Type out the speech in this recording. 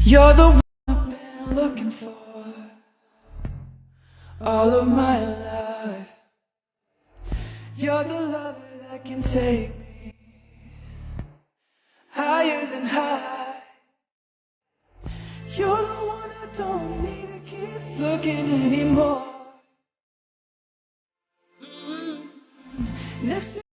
You're the one I've been looking for all of my life. You're the lover that can take me higher than high. You're the one I don't need to keep looking anymore. Next to